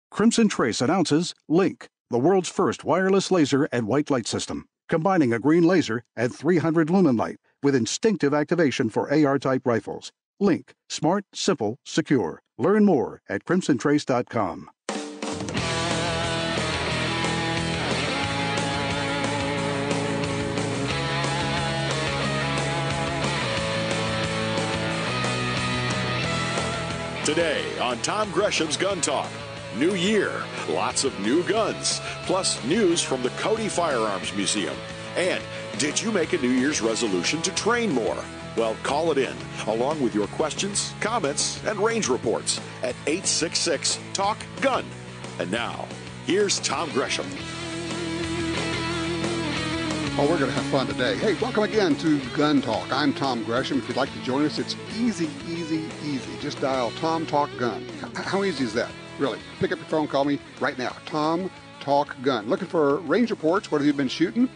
Crimson Trace announces Link, the world's first wireless laser and white light system, combining a green laser and 300 lumen light with instinctive activation for AR-type rifles. Link, smart, simple, secure. Learn more at crimsontrace.com. Today on Tom Gresham's Gun Talk. New year, lots of new guns, plus news from the Cody Firearms Museum. And did you make a New Year's resolution to train more? Well, call it in, along with your questions, comments, and range reports at 866-TALK-GUN. And now, here's Tom Gresham. Oh, we're going to have fun today. Hey, welcome again to Gun Talk. I'm Tom Gresham. If you'd like to join us, it's easy, easy, easy. Just dial Tom Talk Gun. How easy is that? Really? Pick up your phone, call me right now. Tom Talk Gun. Looking for range reports. What have you been shooting?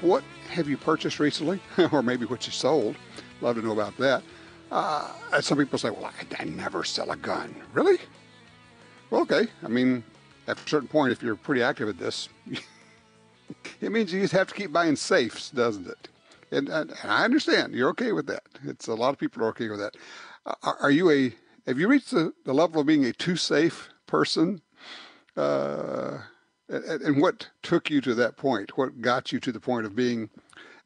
What have you purchased recently? Or maybe what you sold. Love to know about that. Some people say, well, I never sell a gun. Really? Well, okay. I mean, at a certain point, if you're pretty active at this, it means you just have to keep buying safes, doesn't it? And I understand. You're okay with that. It's a lot of people are okay with that. Have you reached the level of being a too safe person? And what took you to that point? What got you to the point of being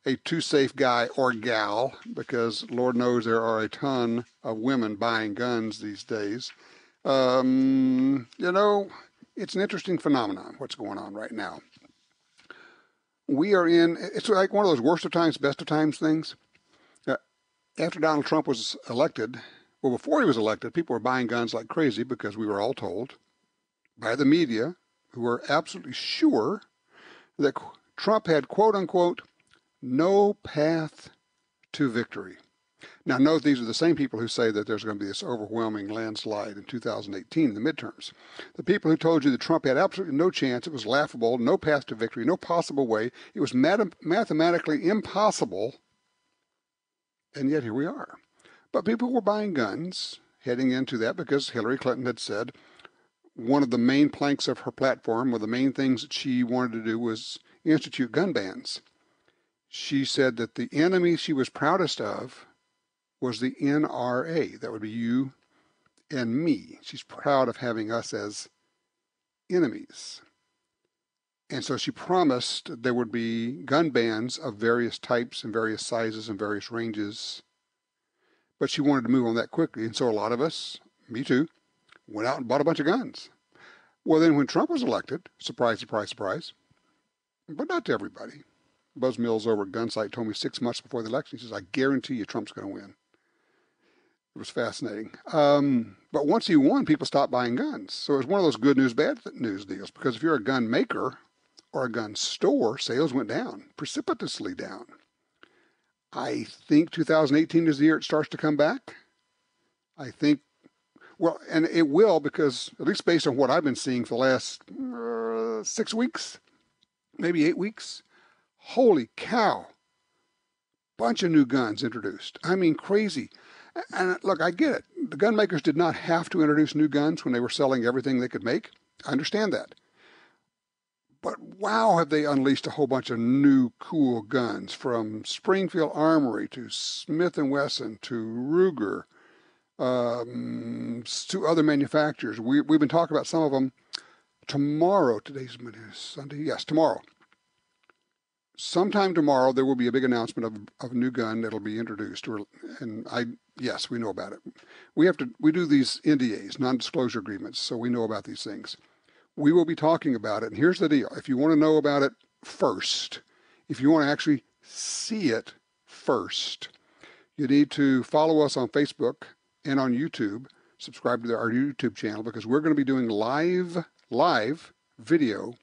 a too safe guy or gal? Because Lord knows there are a ton of women buying guns these days. It's an interesting phenomenon, what's going on right now. It's like one of those worst of times, best of times things. After Donald Trump was elected, well, before he was elected, people were buying guns like crazy because we were all told by the media, who were absolutely sure that Trump had, quote unquote, no path to victory. Now, note these are the same people who say that there's going to be this overwhelming landslide in 2018 in the midterms. The people who told you that Trump had absolutely no chance, it was laughable, no path to victory, no possible way, it was mathematically impossible, and yet here we are. But people were buying guns heading into that because Hillary Clinton had said one of the main planks of her platform, one of the main things that she wanted to do was institute gun bans. She said that the enemy she was proudest of was the NRA. That would be you and me. She's proud of having us as enemies. And so she promised there would be gun bans of various types and various sizes and various ranges. But she wanted to move on that quickly. And so a lot of us, me too, went out and bought a bunch of guns. Well, then when Trump was elected, surprise, surprise, surprise, but not to everybody. Buzz Mills over at Gunsight told me 6 months before the election, he says, I guarantee you Trump's going to win. It was fascinating. But once he won, people stopped buying guns. So it was one of those good news, bad news deals. Because if you're a gun maker or a gun store, sales went down, precipitously down. I think 2018 is the year it starts to come back. I think, well, and it will because, at least based on what I've been seeing for the last 6 weeks, maybe 8 weeks, holy cow, bunch of new guns introduced. I mean, crazy. And look, I get it. The gun makers did not have to introduce new guns when they were selling everything they could make. I understand that. But wow, have they unleashed a whole bunch of new cool guns, from Springfield Armory to Smith & Wesson to Ruger to other manufacturers. We've been talking about some of them tomorrow. Today's Sunday. Yes, tomorrow. Sometime tomorrow there will be a big announcement of a new gun that'll be introduced. Yes, we know about it. We do these NDAs, non-disclosure agreements, so we know about these things. We will be talking about it, and here's the deal. If you want to know about it first, if you want to actually see it first, you need to follow us on Facebook and on YouTube. Subscribe to our YouTube channel because we're going to be doing live video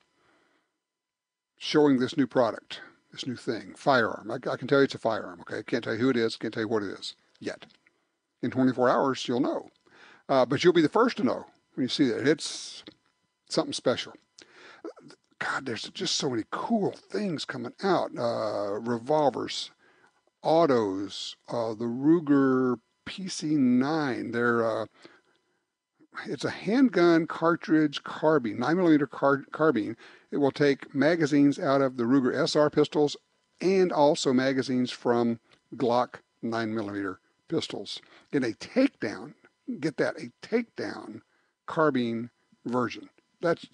showing this new product, this new thing, firearm. I can tell you it's a firearm, okay? I can't tell you who it is, can't tell you what it is yet. In 24 hours, you'll know. But you'll be the first to know when you see that. It's something special. God, there's just so many cool things coming out. Revolvers, autos, the Ruger PC-9. It's a handgun cartridge carbine, 9mm carbine. It will take magazines out of the Ruger SR pistols and also magazines from Glock 9mm pistols in a takedown. Get that, a takedown carbine version. That's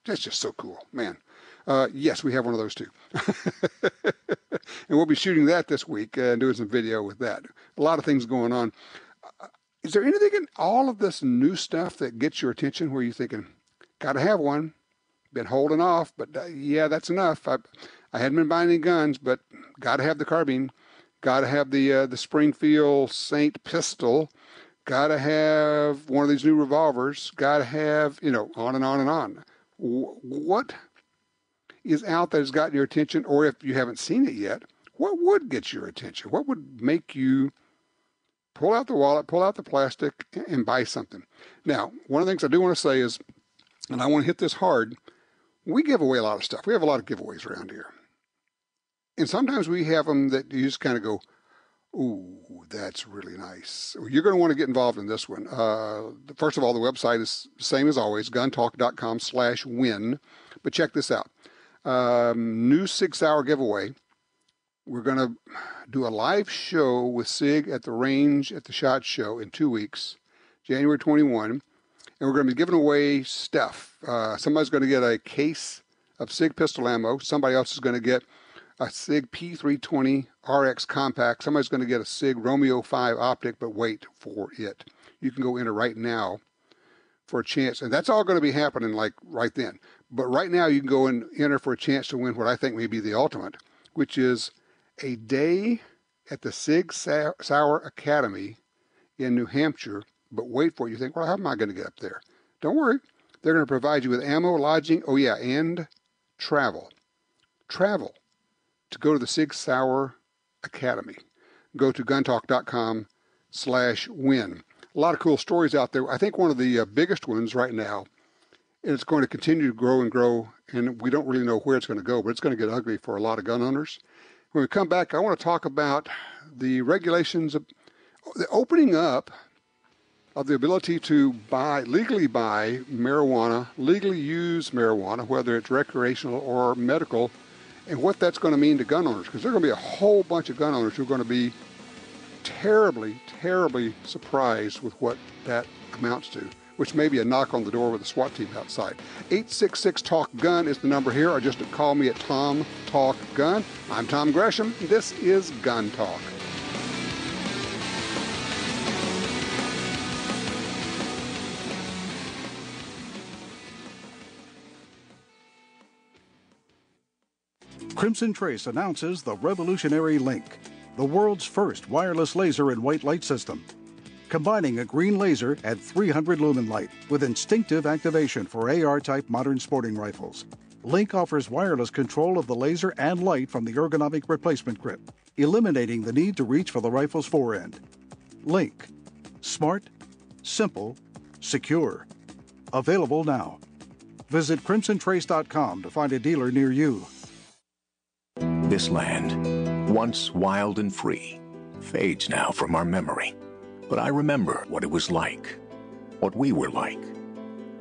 just so cool, man. Yes, we have one of those too. And we'll be shooting that this week and doing some video with that. A lot of things going on. Is there anything in all of this new stuff that gets your attention where you're thinking, got to have one, been holding off, but yeah, that's enough. I hadn't been buying any guns, but got to have the carbine, got to have the Springfield Saint pistol, got to have one of these new revolvers, got to have, on and on and on. What is out that has gotten your attention, or if you haven't seen it yet, what would get your attention? What would make you pull out the wallet, pull out the plastic, and buy something? Now, one of the things I do want to say is, and I want to hit this hard, we give away a lot of stuff. We have a lot of giveaways around here. And sometimes we have them that you just kind of go, ooh, that's really nice. You're going to want to get involved in this one. First of all, the website is the same as always, guntalk.com/win. But check this out. New 6-hour giveaway. We're going to do a live show with SIG at the range at the SHOT Show in 2 weeks, January 21. And we're going to be giving away stuff. Somebody's going to get a case of SIG pistol ammo. Somebody else is going to get a SIG P320 RX compact. Somebody's going to get a SIG Romeo 5 optic, but wait for it. You can go enter right now for a chance. And that's all going to be happening like right then. But right now you can go and enter for a chance to win what I think may be the ultimate, which is a day at the Sig Sauer Academy in New Hampshire. But wait for it. You think, well, how am I going to get up there? Don't worry. They're going to provide you with ammo, lodging, and travel. Travel to go to the Sig Sauer Academy. Go to guntalk.com/win. A lot of cool stories out there. I think one of the biggest ones right now, and it's going to continue to grow and grow, and we don't really know where it's going to go, but it's going to get ugly for a lot of gun owners. When we come back, I want to talk about the regulations of the opening up of the ability to legally buy marijuana, legally use marijuana, whether it's recreational or medical, and what that's going to mean to gun owners. Because there are going to be a whole bunch of gun owners who are going to be terribly, terribly surprised with what that amounts to, which may be a knock on the door with a SWAT team outside. 866-TALK-GUN is the number here, or just call me at Tom Talk Gun. I'm Tom Gresham. This is Gun Talk. Crimson Trace announces the revolutionary Link, the world's first wireless laser and white light system. Combining a green laser at 300 lumen light with instinctive activation for AR-type modern sporting rifles. Link offers wireless control of the laser and light from the ergonomic replacement grip, eliminating the need to reach for the rifle's forend. Link. Smart, simple, secure. Available now. Visit crimsontrace.com to find a dealer near you. This land, once wild and free, fades now from our memory. But I remember what it was like, what we were like,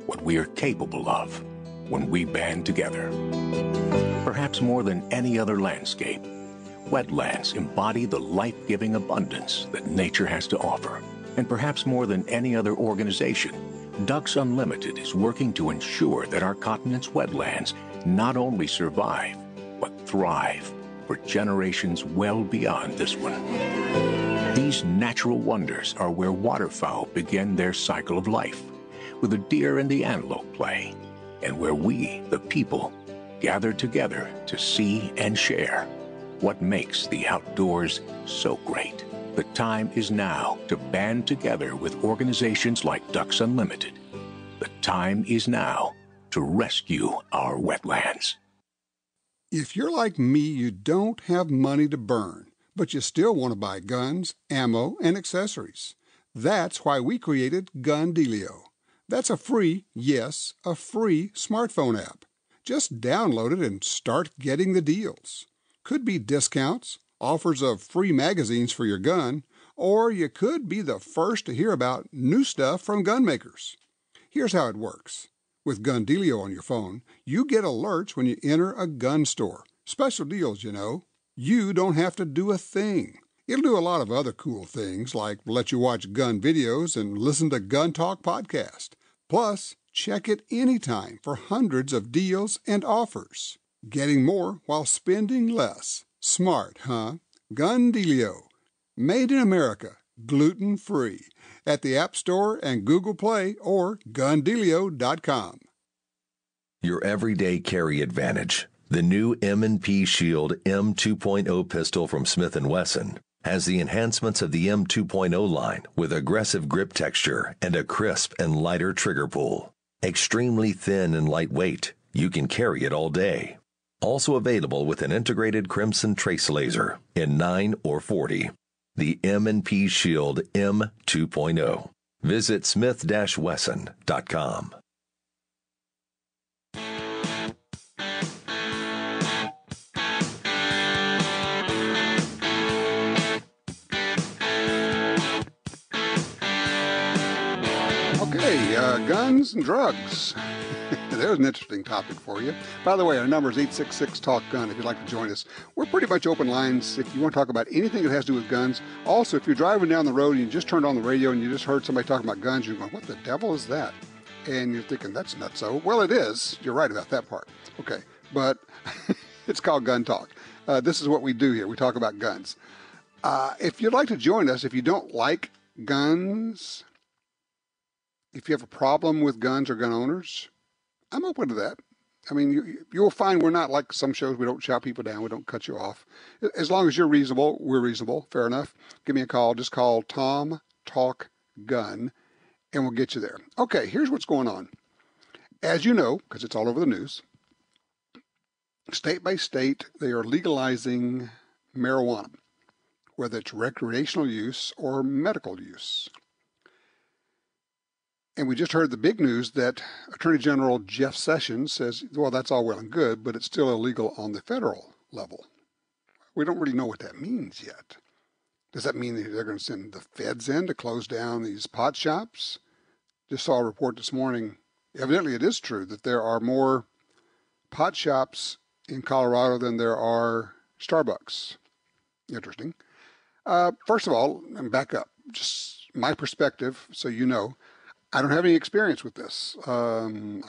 what we are capable of when we band together. Perhaps more than any other landscape, wetlands embody the life-giving abundance that nature has to offer. And perhaps more than any other organization, Ducks Unlimited is working to ensure that our continent's wetlands not only survive, but thrive for generations well beyond this one. These natural wonders are where waterfowl begin their cycle of life, where the deer and the antelope play, and where we, the people, gather together to see and share what makes the outdoors so great. The time is now to band together with organizations like Ducks Unlimited. The time is now to rescue our wetlands. If you're like me, you don't have money to burn, but you still want to buy guns, ammo, and accessories. That's why we created Gun Dealio. That's a free, yes, a free smartphone app. Just download it and start getting the deals. Could be discounts, offers of free magazines for your gun, or you could be the first to hear about new stuff from gun makers. Here's how it works. With Gun Dealio on your phone, you get alerts when you enter a gun store. Special deals, you know. You don't have to do a thing. It'll do a lot of other cool things, like let you watch gun videos and listen to Gun Talk podcast. Plus, check it anytime for hundreds of deals and offers. Getting more while spending less. Smart, huh? Gun Dealio. Made in America. Gluten-free. At the App Store and Google Play or gundealio.com. Your everyday carry advantage. The new M&P Shield M2.0 pistol from Smith & Wesson has the enhancements of the M2.0 line with aggressive grip texture and a crisp and lighter trigger pull. Extremely thin and lightweight, you can carry it all day. Also available with an integrated crimson trace laser in 9 or 40. The M&P Shield M2.0. Visit smith-wesson.com. Okay, guns and drugs. There's an interesting topic for you. By the way, our number is 866-TALK-GUN if you'd like to join us. We're pretty much open lines if you want to talk about anything that has to do with guns. Also, if you're driving down the road and you just turned on the radio and you just heard somebody talking about guns, you're going, what the devil is that? And you're thinking, that's nutso. Well, it is. You're right about that part. Okay, but it's called Gun Talk. This is what we do here. We talk about guns. If you'd like to join us, if you don't like guns, if you have a problem with guns or gun owners, I'm open to that. I mean, you'll find we're not like some shows. We don't shout people down. We don't cut you off. As long as you're reasonable, we're reasonable. Fair enough. Give me a call. Just call Tom Talk Gun, and we'll get you there. Okay, here's what's going on. As you know, because it's all over the news, state by state, they are legalizing marijuana, whether it's recreational use or medical use. And we just heard the big news that Attorney General Jeff Sessions says, well, that's all well and good, but it's still illegal on the federal level. We don't really know what that means yet. Does that mean that they're going to send the feds in to close down these pot shops? Just saw a report this morning. Evidently, it is true that there are more pot shops in Colorado than there are Starbucks. Interesting. First of all, and back up, just my perspective, so you know, I don't have any experience with this. And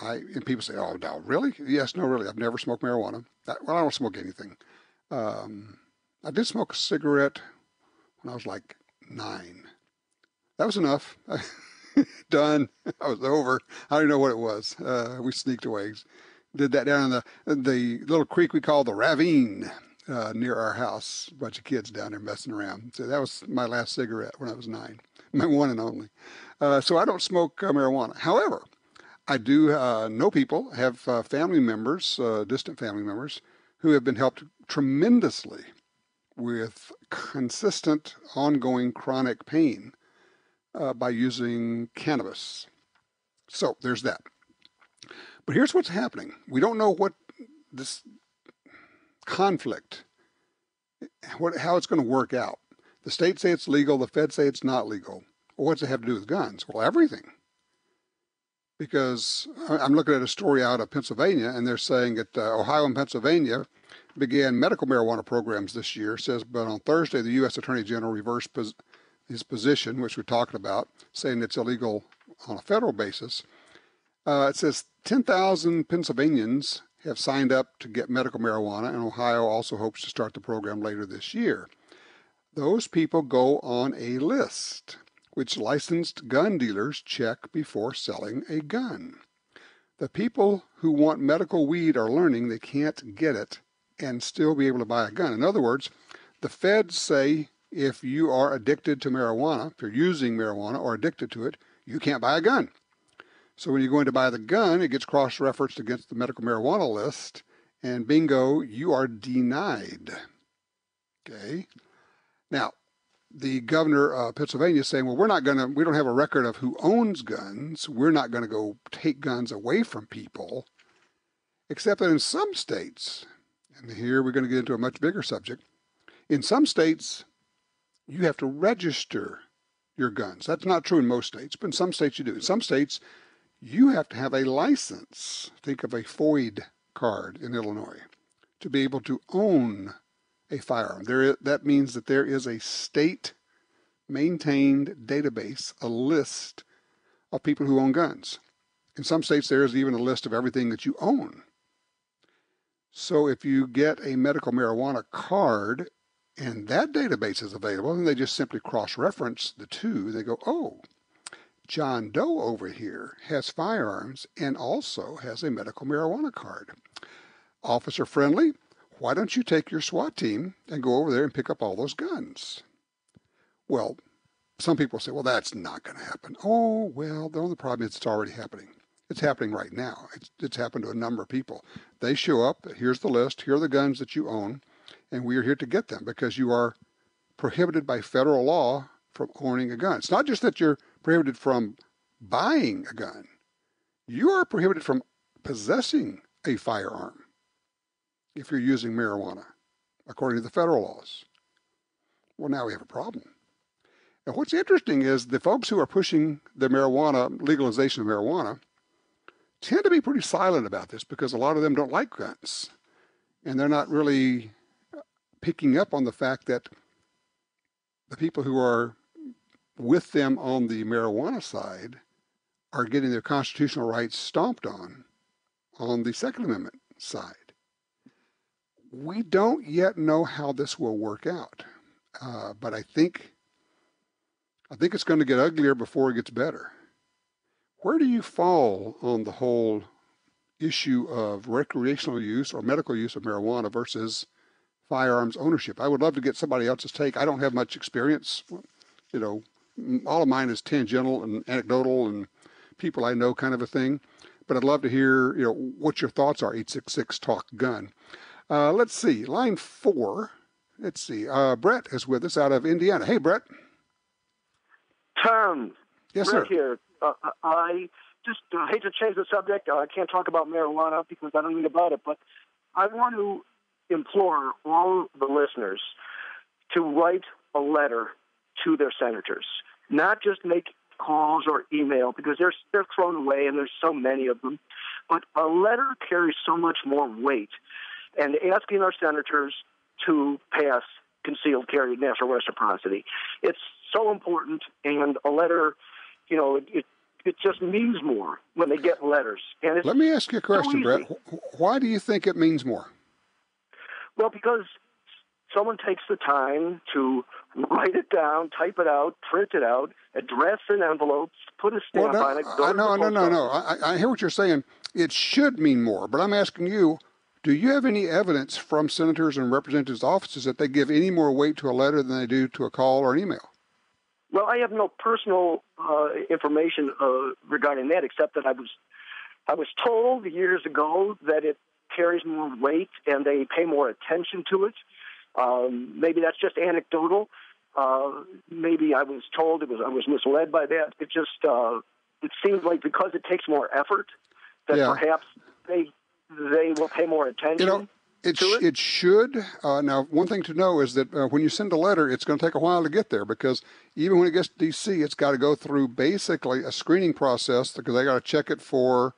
people say, oh, no, really? Yes, no, really. I've never smoked marijuana. Well, I don't smoke anything. I did smoke a cigarette when I was like 9. That was enough. Done. I was over. I don't even know what it was. We sneaked away. Did that down in the little creek we call the Ravine near our house. A bunch of kids down there messing around. So that was my last cigarette when I was 9. My one and only. So I don't smoke marijuana. However, I do know people, have family members, distant family members, who have been helped tremendously with consistent, ongoing chronic pain by using cannabis. So there's that. But here's what's happening. We don't know what this conflict, how it's going to work out. The states say it's legal. The feds say it's not legal. Well, what's it have to do with guns? Well, everything. Because I'm looking at a story out of Pennsylvania, and they're saying that Ohio and Pennsylvania began medical marijuana programs this year. It says, but on Thursday, the U.S. Attorney General reversed his position, which we're talking about, saying it's illegal on a federal basis. It says 10,000 Pennsylvanians have signed up to get medical marijuana, and Ohio also hopes to start the program later this year. Those people go on a list, which licensed gun dealers check before selling a gun. The people who want medical weed are learning they can't get it and still be able to buy a gun. In other words, the feds say if you are addicted to marijuana, if you're using marijuana or addicted to it, you can't buy a gun. So when you're going to buy the gun, it gets cross-referenced against the medical marijuana list, and bingo, you are denied. Okay? Now, the governor of Pennsylvania is saying, well, we don't have a record of who owns guns. We're not going to go take guns away from people. Except that in some states, and here we're going to get into a much bigger subject, in some states, you have to register your guns. That's not true in most states, but in some states you do. In some states, you have to have a license. Think of a FOID card in Illinois to be able to own a firearm. That means that there is a state-maintained database, a list of people who own guns. In some states, there is even a list of everything that you own. So if you get a medical marijuana card and that database is available, and they just simply cross-reference the two, they go, oh, John Doe over here has firearms and also has a medical marijuana card. Officer friendly, why don't you take your SWAT team and go over there and pick up all those guns? Well, some people say, well, that's not going to happen. Oh, well, the only problem is it's already happening. It's happening right now. It's happened to a number of people. They show up, here's the list, here are the guns that you own, and we are here to get them because you are prohibited by federal law from owning a gun. It's not just that you're prohibited from buying a gun. You are prohibited from possessing a firearm if you're using marijuana, according to the federal laws. Well, now we have a problem. And what's interesting is the folks who are pushing the legalization of marijuana, tend to be pretty silent about this because a lot of them don't like guns. And they're not really picking up on the fact that the people who are with them on the marijuana side are getting their constitutional rights stomped on the Second Amendment side. We don't yet know how this will work out, but I think it's going to get uglier before it gets better. Where do you fall on the whole issue of recreational use or medical use of marijuana versus firearms ownership? I would love to get somebody else's take. I don't have much experience. You know, all of mine is tangential and anecdotal and people I know kind of a thing. But I'd love to hear, what your thoughts are, 866-TALK-GUN. Let's see, line 4. Let's see, Brett is with us out of Indiana. Hey, Brett. Tom. Yes, Brett sir. Here. I just hate to change the subject. I can't talk about marijuana because I don't know about it, but I want to implore all the listeners to write a letter to their senators, not just make calls or email because they're thrown away and there's so many of them, but a letter carries so much more weight. And asking our senators to pass concealed carry national reciprocity, it's so important. And a letter, it just means more when they get letters. And let me ask you a question, Brett. Why do you think it means more? Well, because someone takes the time to write it down, type it out, print it out, address an envelope, put a stamp on it. No. I hear what you're saying. It should mean more, but I'm asking you, do you have any evidence from senators and representatives' offices that they give any more weight to a letter than they do to a call or an email? Well, I have no personal information regarding that, except that I was told years ago that it carries more weight and they pay more attention to it. Maybe that's just anecdotal. Maybe I was told I was misled by that. It just it seems like because it takes more effort, that perhaps they will pay more attention. It should. Now, one thing to know is that when you send a letter, it's going to take a while to get there because even when it gets to D.C., it's got to go through basically a screening process because they got to check it for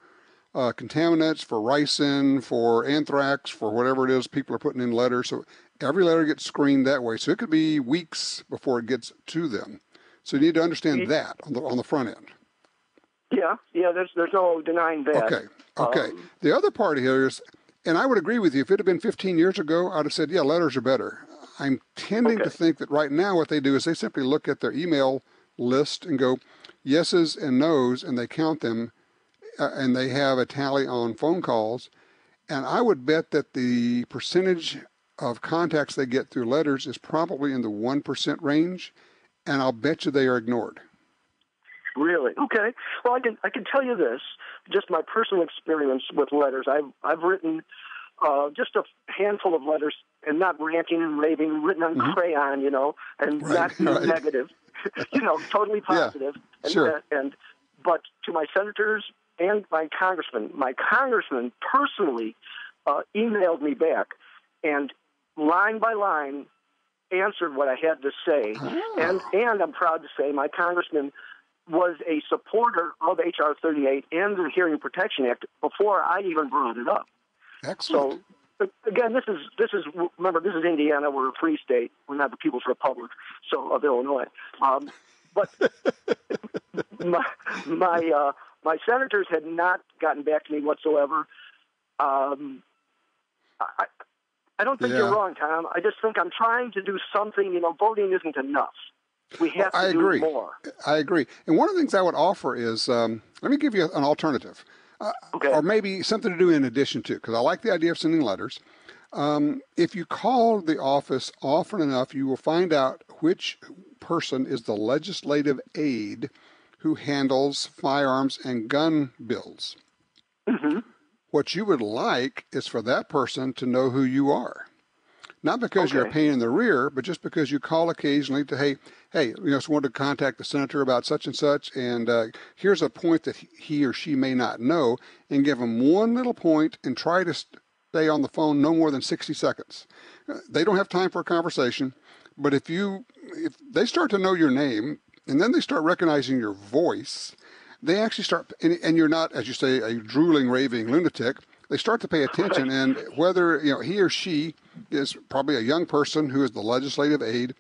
contaminants, for ricin, for anthrax, for whatever it is people are putting in letters. So every letter gets screened that way. So it could be weeks before it gets to them. So you need to understand that on the front end. Yeah, there's no denying that. Okay. The other part here is, and I would agree with you, if it had been 15 years ago, I'd have said, yeah, letters are better. I'm tending to think that right now what they do is they simply look at their email list and go yeses and nos, and they count them, and they have a tally on phone calls. And I would bet that the percentage of contacts they get through letters is probably in the 1% range, and I'll bet you they are ignored. Really? Okay. Well, I can tell you this, just my personal experience with letters. I've written just a handful of letters, and not ranting and raving, written on crayon, and not being negative, totally positive. Yeah, sure. But to my senators and my congressman personally emailed me back and line by line answered what I had to say. And I'm proud to say my congressman was a supporter of H.R. 38 and the Hearing Protection Act before I even brought it up. Excellent. So, again, this is remember, this is Indiana. We're a free state. We're not the People's Republic of Illinois. But my senators had not gotten back to me whatsoever. I don't think you're wrong, Tom. I just think I'm trying to do something. Voting isn't enough. We have to do more. I agree. And one of the things I would offer is, let me give you an alternative. Or maybe something to do in addition to, because I like the idea of sending letters. If you call the office often enough, you will find out which person is the legislative aide who handles firearms and gun bills. Mm-hmm. What you would like is for that person to know who you are. Not because you're a pain in the rear, but just because you call occasionally to, hey, just wanted to contact the senator about such and such, and here's a point that he or she may not know, and give them one little point and try to stay on the phone no more than 60 seconds. They don't have time for a conversation, but if they start to know your name, and then they start recognizing your voice, they actually start, and you're not, as you say, a drooling, raving lunatic, they start to pay attention, and whether he or she is probably a young person who is the legislative aide,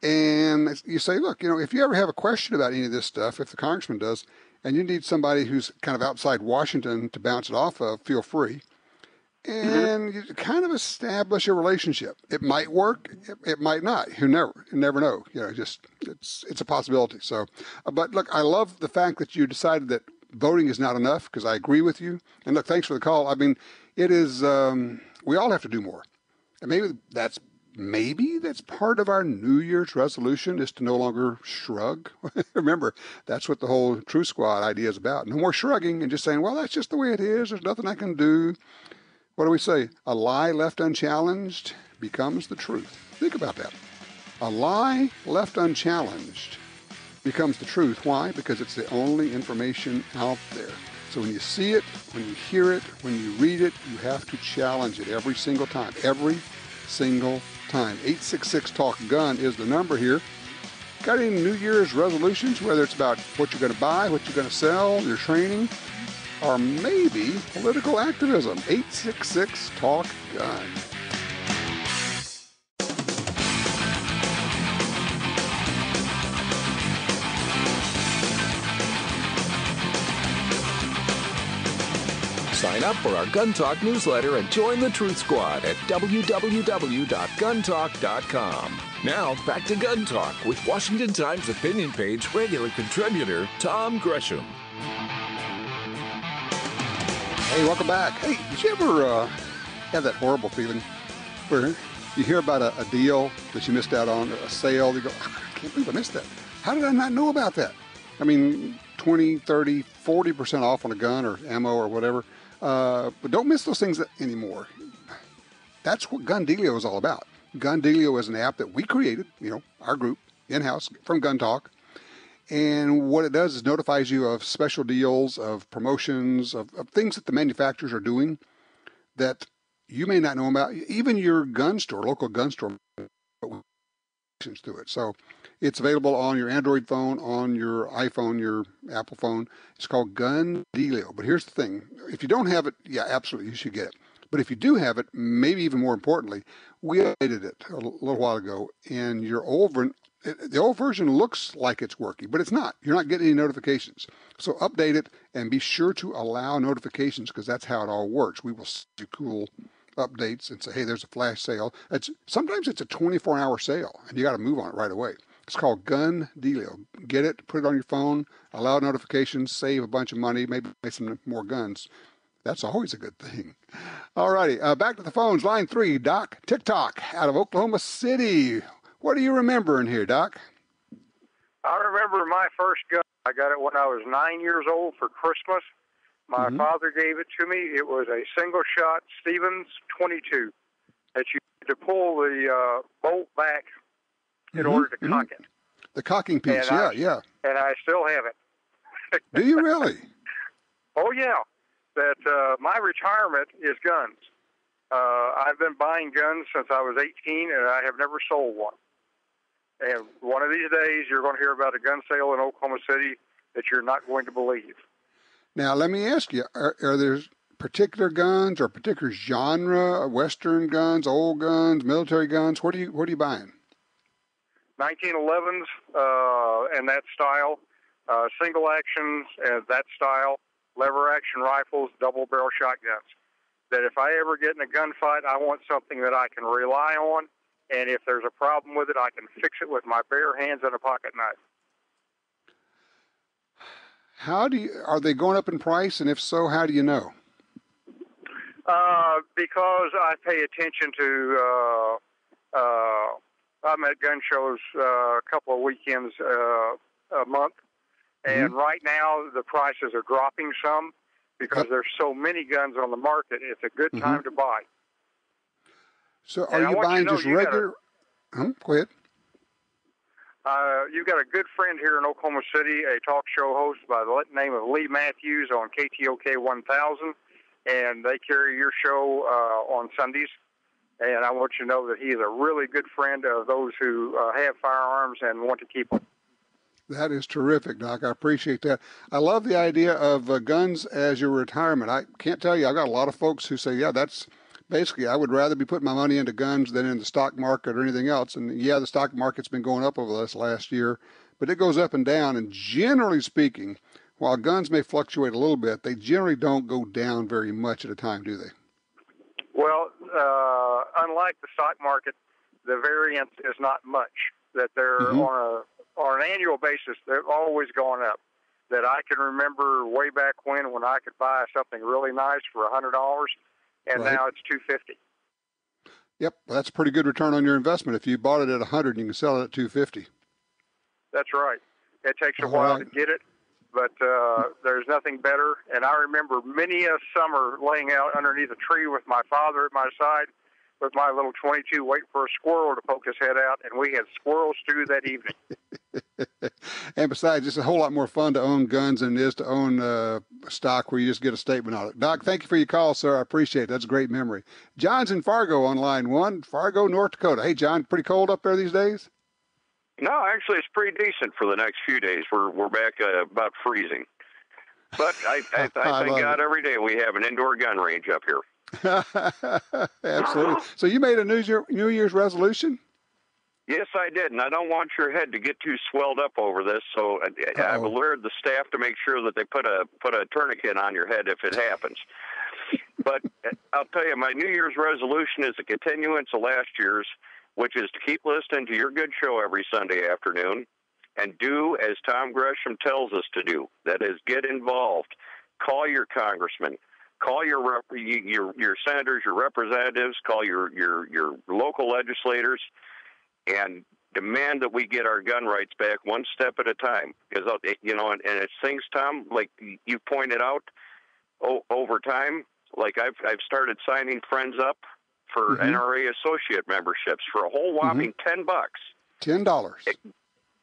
and you say, look, if you ever have a question about any of this stuff, if the congressman does, and you need somebody who's kind of outside Washington to bounce it off of, feel free. And you kind of establish a relationship. It might work, it might not. You never know. It's a possibility. So, but look, I love the fact that you decided that voting is not enough, because I agree with you. And look, thanks for the call. I mean, it is. We all have to do more, and maybe that's part of our New Year's resolution, is to no longer shrug. Remember, that's what the whole Truth Squad idea is about. No more shrugging and just saying, well, that's just the way it is. There's nothing I can do. What do we say? A lie left unchallenged becomes the truth. Think about that. A lie left unchallenged becomes the truth. Why? Because it's the only information out there. So when you see it, when you hear it, when you read it, you have to challenge it every single time. Every single time. 866-TALK-GUN is the number here. Got any New Year's resolutions, whether it's about what you're going to buy, what you're going to sell, your training, or maybe political activism? 866-TALK-GUN. Sign up for our Gun Talk newsletter and join the Truth Squad at www.guntalk.com. Now, back to Gun Talk with Washington Times opinion page regular contributor Tom Gresham. Hey, welcome back. Hey, did you ever have that horrible feeling where you hear about a deal that you missed out on, a sale, you go, I can't believe I missed that. How did I not know about that? I mean, 20, 30, 40% off on a gun or ammo or whatever. But don't miss those things anymore. That's what Gun Dealio is all about. Gun Dealio is an app that we created, our group, in-house, from Gun Talk. And what it does is notifies you of special deals, of promotions, of things that the manufacturers are doing that you may not know about. Even your gun store, local gun store, to it. So it's available on your Android phone, on your iPhone, your Apple phone. It's called Gun Dealio. But here's the thing. If you don't have it, yeah, absolutely, you should get it. But if you do have it, maybe even more importantly, we updated it a little while ago, and the old version looks like it's working, but it's not. You're not getting any notifications. So update it and be sure to allow notifications, because that's how it all works. We will send you cool updates and say, hey, there's a flash sale. Sometimes it's a 24-hour sale, and you got to move on it right away. It's called Gun Dealio. Get it, put it on your phone, allow notifications, save a bunch of money, maybe buy some more guns. That's always a good thing. All righty, back to the phones. Line 3, Doc TikTok out of Oklahoma City. What do you remember in here, Doc? I remember my first gun. I got it when I was 9 years old for Christmas. My father gave it to me. It was a single-shot Stevens 22 that you had to pull the bolt back in order to cock it. The cocking piece, yeah. And I still have it. Do you really? Oh, yeah. My retirement is guns. I've been buying guns since I was 18, and I have never sold one. And one of these days, you're going to hear about a gun sale in Oklahoma City that you're not going to believe. Now, let me ask you, are there particular guns or particular genre, Western guns, old guns, military guns? What are you buying? 1911s and that style, single actions and that style, lever action rifles, double barrel shotguns. That if I ever get in a gunfight, I want something that I can rely on, and if there's a problem with it, I can fix it with my bare hands and a pocket knife. Are they going up in price, and if so, how do you know? Because I pay attention to, I'm at gun shows a couple of weekends a month, and right now the prices are dropping some because there's so many guns on the market. It's a good time to buy. So are you buying just regular? Go ahead. You've got a good friend here in Oklahoma City, a talk show host by the name of Lee Matthews on KTOK 1000, and they carry your show on Sundays. And I want you to know that he is a really good friend of those who have firearms and want to keep them. That is terrific, Doc. I appreciate that. I love the idea of guns as your retirement. I can't tell you, I've got a lot of folks who say, yeah, that's basically, I would rather be putting my money into guns than in the stock market or anything else. And yeah, the stock market's been going up over this last year, but it goes up and down. And generally speaking, while guns may fluctuate a little bit, they generally don't go down very much at a time, do they? Well, unlike the stock market, the variance is not much. That they're on an annual basis, they're always going up. That I can remember way back when I could buy something really nice for $100, and now it's $250. Yep, that's a pretty good return on your investment. If you bought it at $100, you can sell it at $250. That's right. It takes a while to get it, but there's nothing better. And I remember many a summer laying out underneath a tree with my father at my side with my little 22 waiting for a squirrel to poke his head out, and we had squirrel stew that evening. And besides, it's a whole lot more fun to own guns than it is to own stock where you just get a statement on it. Doc, thank you for your call, sir. I appreciate it. That's a great memory. John's in Fargo on line 1, Fargo, North Dakota. Hey, John, pretty cold up there these days? No, actually, it's pretty decent for the next few days. We're back about freezing. But I thank God every day we have an indoor gun range up here. Absolutely. So you made a New Year's resolution? Yes, I did, and I don't want your head to get too swelled up over this. So I've alerted the staff to make sure that they put a tourniquet on your head if it happens. But I'll tell you, my New Year's resolution is a continuance of last year's, which is to keep listening to your good show every Sunday afternoon and do as Tom Gresham tells us to do. That is, get involved. Call your congressman. Call your senators, your representatives. Call your local legislators, and demand that we get our gun rights back one step at a time. Because and it's things, Tom, like you pointed out, over time. Like I've started signing friends up for NRA associate memberships for a whole whopping $10. $10.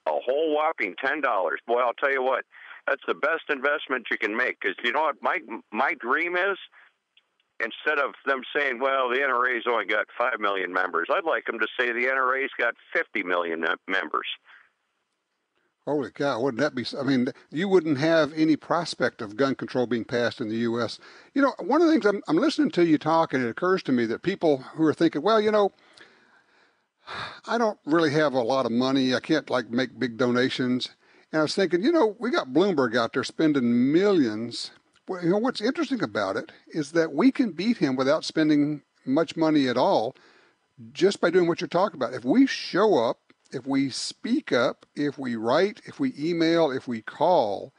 A whole whopping $10. Boy, I'll tell you what. That's the best investment you can make, because you know what my dream is? Instead of them saying, well, the NRA's only got 5 million members, I'd like them to say the NRA's got 50 million members. Holy cow, wouldn't that be? I mean, you wouldn't have any prospect of gun control being passed in the U.S. You know, one of the things I'm listening to you talk, and it occurs to me that people who are thinking, well, you know, I don't really have a lot of money. I can't, make big donations. And I was thinking, we got Bloomberg out there spending millions. Well, what's interesting about it is that we can beat him without spending much money at all just by doing what you're talking about. If we show up, if we speak up, if we write, if we email, if we call,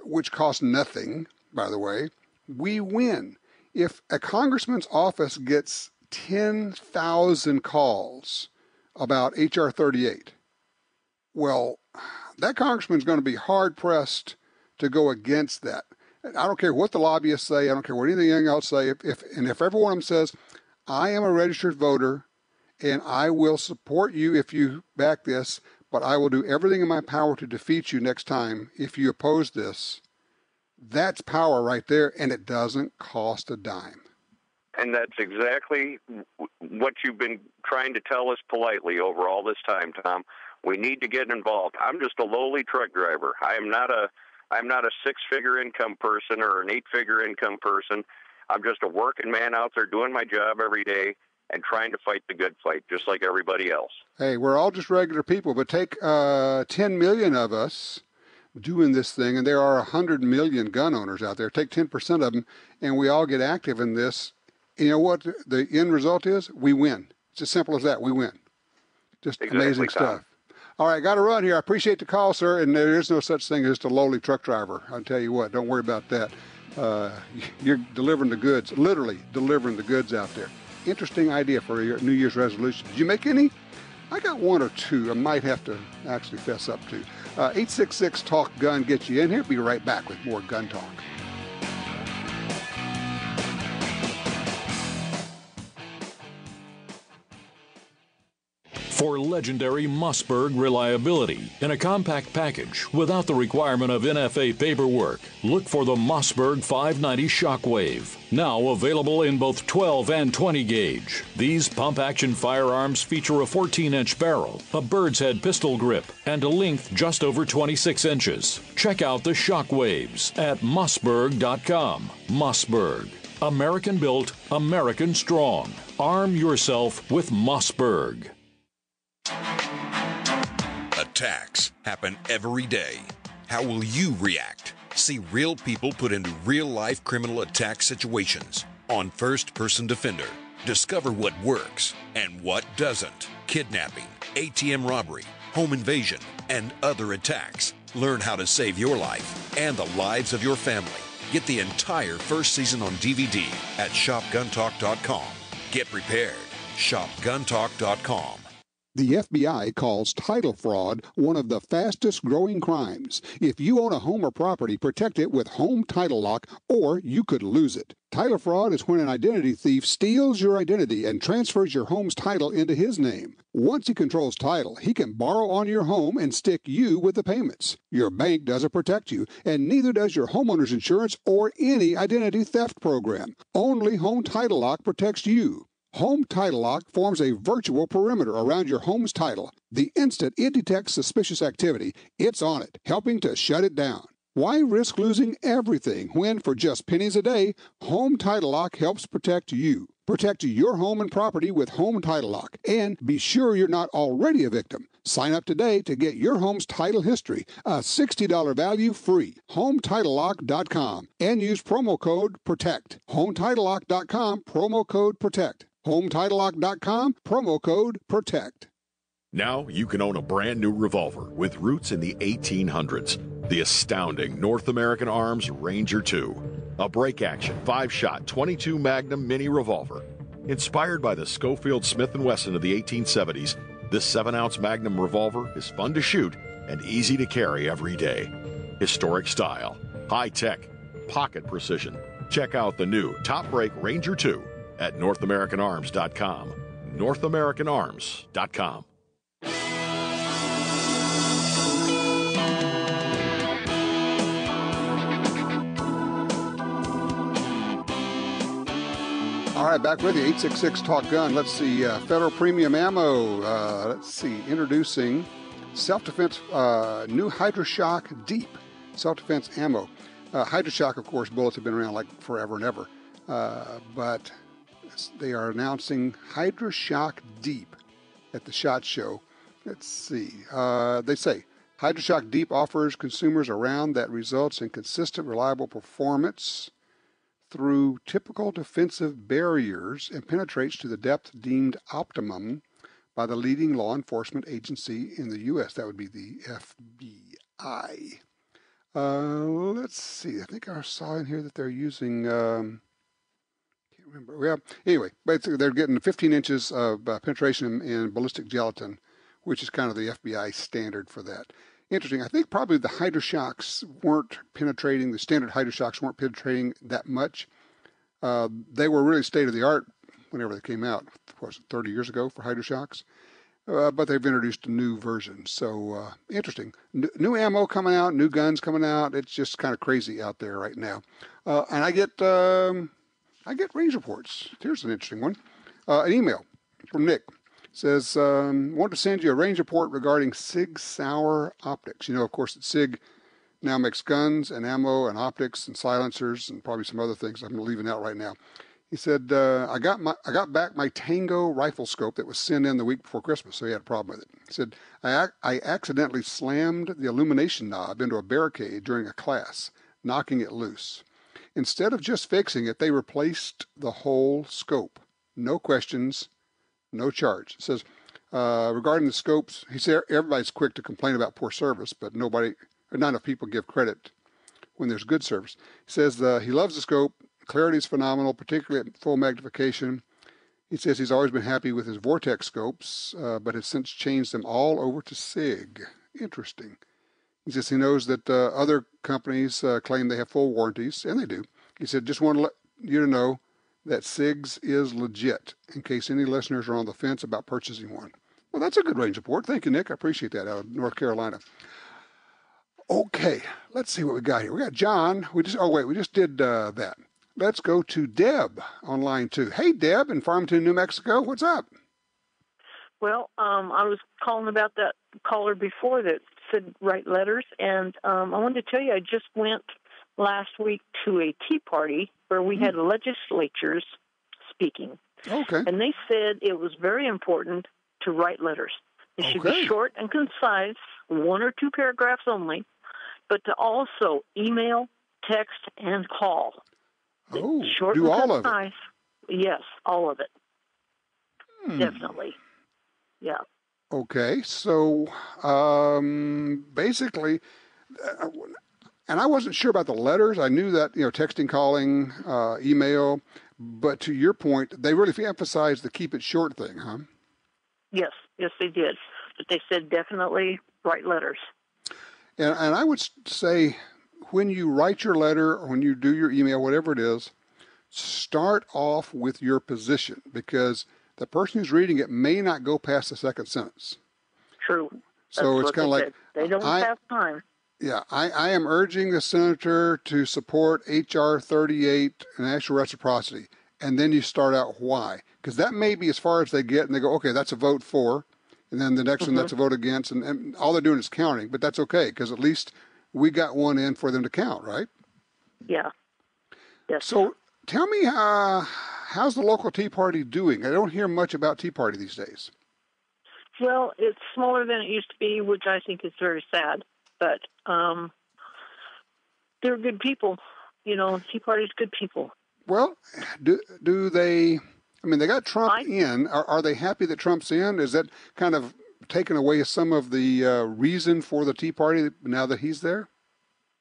which costs nothing, by the way, we win. If a congressman's office gets 10,000 calls about H.R. 38, well, that congressman's going to be hard-pressed to go against that. I don't care what the lobbyists say. I don't care what anything else say. If every one of them says, I am a registered voter, and I will support you if you back this, but I will do everything in my power to defeat you next time if you oppose this, that's power right there, and it doesn't cost a dime. And that's exactly what you've been trying to tell us politely over all this time, Tom. We need to get involved. I'm just a lowly truck driver. I am not a I'm not a six-figure income person or an eight-figure income person. I'm just a working man out there doing my job every day and trying to fight the good fight, just like everybody else. Hey, we're all just regular people, but take 10 million of us doing this thing, and there are 100 million gun owners out there. Take 10% of them, and we all get active in this. You know what the end result is? We win. It's as simple as that. We win. Just exactly, amazing Tom. stuff. All right, got to run here. I appreciate the call, sir, and there is no such thing as just a lowly truck driver. I'll tell you what, don't worry about that. You're delivering the goods, literally delivering the goods out there. Interesting idea for your New Year's resolution. Did you make any? I got one or two I might have to actually fess up to. 866-TALK-GUN gets you in here. Be right back with more Gun Talk. For legendary Mossberg reliability in a compact package without the requirement of NFA paperwork, look for the Mossberg 590 Shockwave. Now available in both 12 and 20 gauge. These pump-action firearms feature a 14-inch barrel, a bird's head pistol grip, and a length just over 26 inches. Check out the Shockwaves at Mossberg.com. Mossberg. American built, American strong. Arm yourself with Mossberg. Attacks happen every day. How will you react? See real people put into real-life criminal attack situations on First Person Defender. Discover what works and what doesn't. Kidnapping, ATM robbery, home invasion, and other attacks. Learn how to save your life and the lives of your family. Get the entire first season on DVD at shopguntalk.com. Get prepared. shopguntalk.com. The FBI calls title fraud one of the fastest growing crimes. If you own a home or property, protect it with Home Title Lock, or you could lose it. Title fraud is when an identity thief steals your identity and transfers your home's title into his name. Once he controls title, he can borrow on your home and stick you with the payments. Your bank doesn't protect you, and neither does your homeowner's insurance or any identity theft program. Only Home Title Lock protects you. Home Title Lock forms a virtual perimeter around your home's title. The instant it detects suspicious activity, it's on it, helping to shut it down. Why risk losing everything when, for just pennies a day, Home Title Lock helps protect you? Protect your home and property with Home Title Lock, and be sure you're not already a victim. Sign up today to get your home's title history, a $60 value free. HomeTitleLock.com, and use promo code PROTECT. HomeTitleLock.com, promo code PROTECT. HomeTitleLock.com, promo code PROTECT. Now you can own a brand new revolver with roots in the 1800s. The astounding North American Arms Ranger 2. A break-action, 5-shot, 22 Magnum mini revolver. Inspired by the Schofield Smith & Wesson of the 1870s, this 7-ounce Magnum revolver is fun to shoot and easy to carry every day. Historic style, high-tech, pocket precision. Check out the new Top Break Ranger 2 at NorthAmericanArms.com. NorthAmericanArms.com. All right, back with you, 866-TALK-GUN. Let's see, Federal Premium Ammo. Let's see, introducing self-defense, new HydroShock Deep self-defense ammo. HydroShock, of course, bullets have been around like forever and ever. But they are announcing HydroShock Deep at the SHOT Show. Let's see. They say, HydroShock Deep offers consumers a round that results in consistent, reliable performance through typical defensive barriers and penetrates to the depth deemed optimum by the leading law enforcement agency in the U.S. That would be the FBI. Let's see. I think I saw in here that they're using, can't remember. Well, anyway, basically they're getting 15 inches of penetration in ballistic gelatin, which is kind of the FBI standard for that. Interesting. I think probably the HydroShocks weren't penetrating, the standard HydroShocks weren't penetrating that much. They were really state of the art whenever they came out, of course, 30 years ago for HydroShocks. But they've introduced a new version. So interesting. New ammo coming out, new guns coming out. It's just kind of crazy out there right now. And I get range reports. Here's an interesting one. An email from Nick. Says, want to send you a range report regarding Sig Sauer optics. You know, of course, that Sig now makes guns and ammo and optics and silencers and probably some other things I'm leaving out right now. He said, I got back my Tango rifle scope that was sent in the week before Christmas, so he had a problem with it. He said, I accidentally slammed the illumination knob into a barricade during a class, knocking it loose. Instead of just fixing it, they replaced the whole scope. No questions, no charge. It says, regarding the scopes, he said everybody's quick to complain about poor service, but not enough people give credit when there's good service. He says he loves the scope. Clarity is phenomenal, particularly at full magnification. He says he's always been happy with his Vortex scopes, but has since changed them all over to SIG. Interesting. He says he knows that other companies claim they have full warranties, and they do. He said, just want to let you to know that SIG's is legit, in case any listeners are on the fence about purchasing one. Well, that's a good range report. Thank you, Nick. I appreciate that, out of North Carolina. Okay, let's see what we got here. We got John. We just did that. Let's go to Deb on line 2. Hey, Deb in Farmington, New Mexico. What's up? Well, I was calling about that caller before that said write letters, and I wanted to tell you I just went last week to a tea party where we had legislatures speaking. Okay. And they said it was very important to write letters. It should be short and concise, 1 or 2 paragraphs only, but to also email, text, and call. Oh, short do and all concise. of it? Yes, all of it. Definitely. Yeah. Okay, so basically, and I wasn't sure about the letters. I knew that, texting, calling, email, but to your point, they really emphasized the keep it short thing, huh? Yes, they did. But they said definitely write letters. And I would say when you write your letter or when you do your email, whatever it is, start off with your position, because the person who's reading it may not go past the second sentence. True. So it's kind of like, they don't have time. Yeah, I am urging the senator to support H.R. 38 and actual reciprocity. And then you start out why. Because that may be as far as they get, and they go, okay, that's a vote for. And then the next one, that's a vote against. And all they're doing is counting. But that's okay, because at least we got one in for them to count, right? Yeah. Yes. So tell me, how's the local Tea Party doing? I don't hear much about Tea Party these days. Well, it's smaller than it used to be, which I think is very sad. But they're good people. Tea Party's good people. Well, do they... I mean, they got Trump in. Are they happy that Trump's in? Is that kind of taken away some of the reason for the Tea Party now that he's there?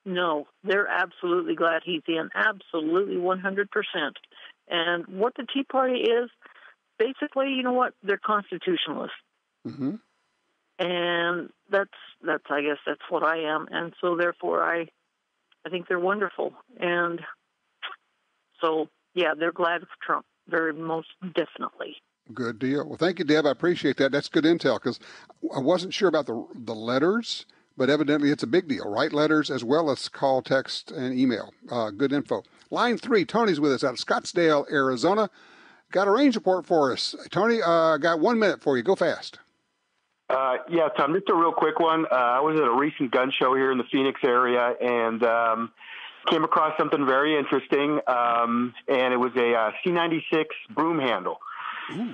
No, they're absolutely glad he's in. Absolutely, 100%. And what the Tea Party is, basically, you know what? They're constitutionalists. Mm-hmm. And that's I guess that's what I am. And so therefore I think they're wonderful. And so, yeah, they're glad for Trump. Very most definitely. Good deal. Well, thank you, Deb. I appreciate that. That's good intel, because I wasn't sure about the letters, but evidently it's a big deal. Write letters as well as call, text, and email. Good info. Line 3, Tony's with us out of Scottsdale, Arizona. Got a range report for us. Tony, got 1 minute for you. Go fast. Yeah, Tom, just a real quick one. I was at a recent gun show here in the Phoenix area and came across something very interesting, and it was a C96 broom handle. And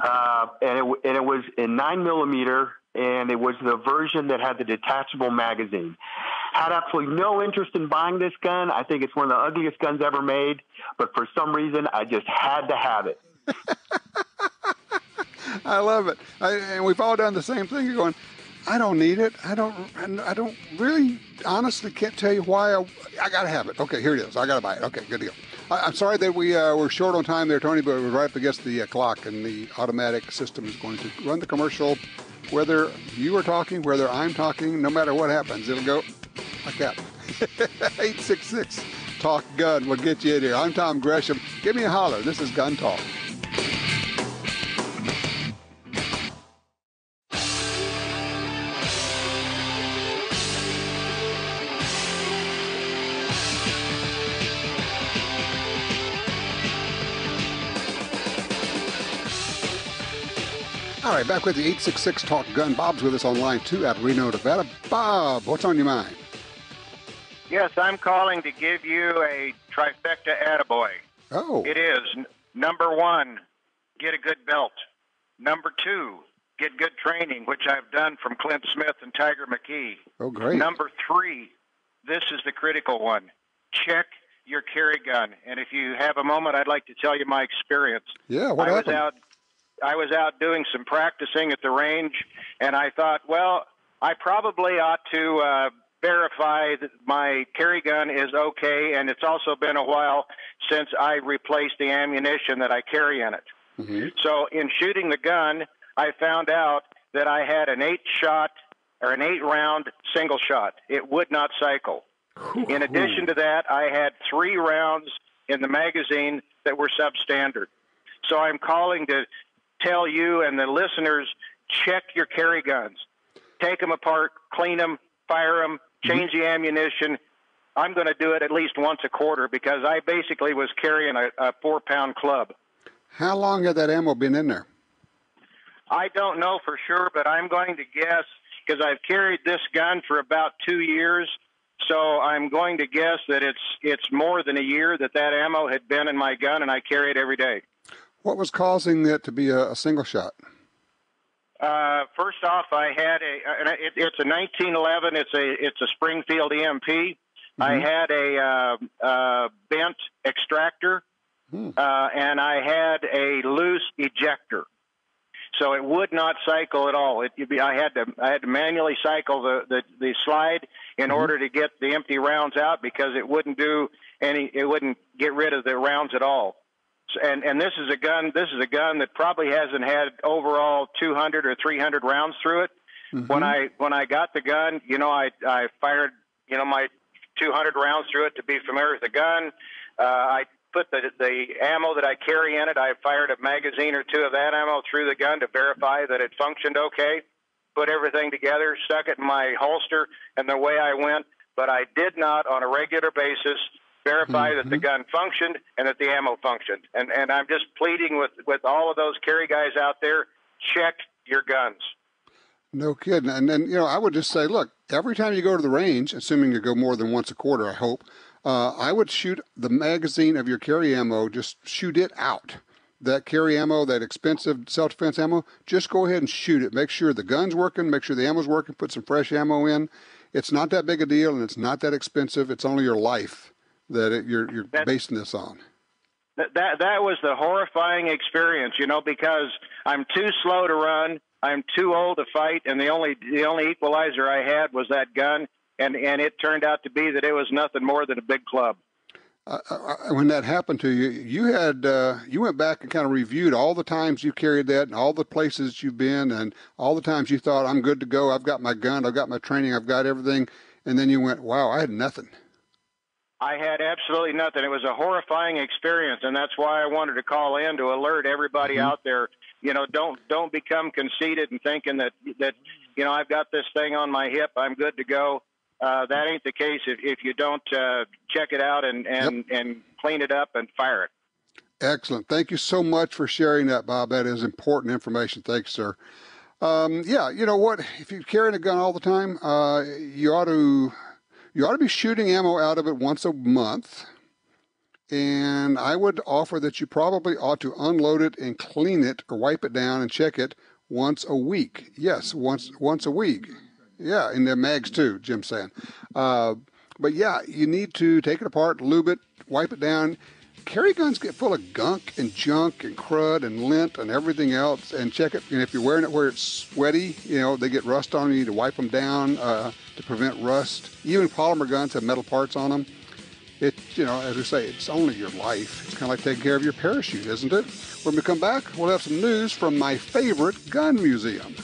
it was in 9mm, and it was the version that had the detachable magazine. Had absolutely no interest in buying this gun. I think it's one of the ugliest guns ever made, but for some reason, I just had to have it. I love it. And we've all done the same thing. You're going, I don't need it. I don't really, honestly can't tell you why I got to have it. Okay, here it is. I got to buy it. Okay, good deal. I'm sorry that we were short on time there, Tony, but we're right up against the clock, and the automatic system is going to run the commercial. Whether you are talking, whether I'm talking, no matter what happens, it'll go like that. 866 Talk Gun will get you in here. I'm Tom Gresham. Give me a holler. This is Gun Talk. All right, back with the 866 Talk Gun. Bob's with us on line 2 out of Reno, Nevada. Bob, what's on your mind? Yes, I'm calling to give you a trifecta attaboy. Oh. It is number 1, get a good belt. Number 2, get good training, which I've done from Clint Smith and Tiger McKee. Oh, great. Number 3, this is the critical one. Check your carry gun. And if you have a moment, I'd like to tell you my experience. Yeah, what happened? I was out doing some practicing at the range, and I thought, well, I probably ought to verify that my carry gun is okay, and it's also been a while since I replaced the ammunition that I carry in it. Mm-hmm. So in shooting the gun, I found out that I had an 8-round single shot. It would not cycle. In addition to that, I had 3 rounds in the magazine that were substandard. So I'm calling to tell you and the listeners, check your carry guns. Take them apart, clean them, fire them, change the ammunition. I'm going to do it at least once a quarter because I basically was carrying a 4-pound club. How long had that ammo been in there? I don't know for sure, but I'm going to guess because I've carried this gun for about 2 years. So I'm going to guess that it's more than a year that ammo had been in my gun, and I carry it every day. What was causing it to be a single shot? First off, I had it's a 1911. It's a Springfield EMP. Mm-hmm. I had a bent extractor, and I had a loose ejector. So it would not cycle at all. I had to manually cycle the slide in order to get the empty rounds out because it wouldn't get rid of the rounds at all. And this is a gun that probably hasn't had overall 200 or 300 rounds through it. Mm-hmm. When I got the gun, I fired my 200 rounds through it to be familiar with the gun. I put the ammo that I carry in it. I fired a magazine or 2 of that ammo through the gun to verify that it functioned okay. Put everything together, stuck it in my holster, and the way I went. But I did not, on a regular basis, verify that the gun functioned and that the ammo functioned. And I'm just pleading with all of those carry guys out there, check your guns. No kidding. And then, I would just say, look, every time you go to the range, assuming you go more than once a quarter, I hope, I would shoot the magazine of your carry ammo, just shoot it out. That carry ammo, that expensive self-defense ammo, just go ahead and shoot it. Make sure the gun's working, make sure the ammo's working, put some fresh ammo in. It's not that big a deal, and it's not that expensive. It's only your life that you're basing this on. That was the horrifying experience, because I'm too slow to run, I'm too old to fight, and the only equalizer I had was that gun, and it turned out to be that it was nothing more than a big club. When that happened to you, you went back and kind of reviewed all the times you carried that and all the places you've been and all the times you thought, I'm good to go, I've got my gun, I've got my training, I've got everything, and then you went, wow, I had nothing. I had absolutely nothing. It was a horrifying experience, and that's why I wanted to call in to alert everybody out there. Don't become conceited and thinking that I've got this thing on my hip, I'm good to go. That ain't the case if you don't check it out and clean it up and fire it. Excellent. Thank you so much for sharing that, Bob. That is important information. Thanks, sir. You know what? If you're carrying a gun all the time, you ought to be shooting ammo out of it once a month. And I would offer that you probably ought to unload it and clean it or wipe it down and check it once a week. Yes, once a week. Yeah, and the mags too, Jim's saying. But yeah, you need to take it apart, lube it, wipe it down. Carry guns get full of gunk and junk and crud and lint and everything else, and check it. And if you're wearing it where it's sweaty, they get rust on you. You need to wipe them down to prevent rust. Even polymer guns have metal parts on them. As we say, it's only your life. It's kind of like taking care of your parachute, isn't it? When we come back, we'll have some news from my favorite gun museum.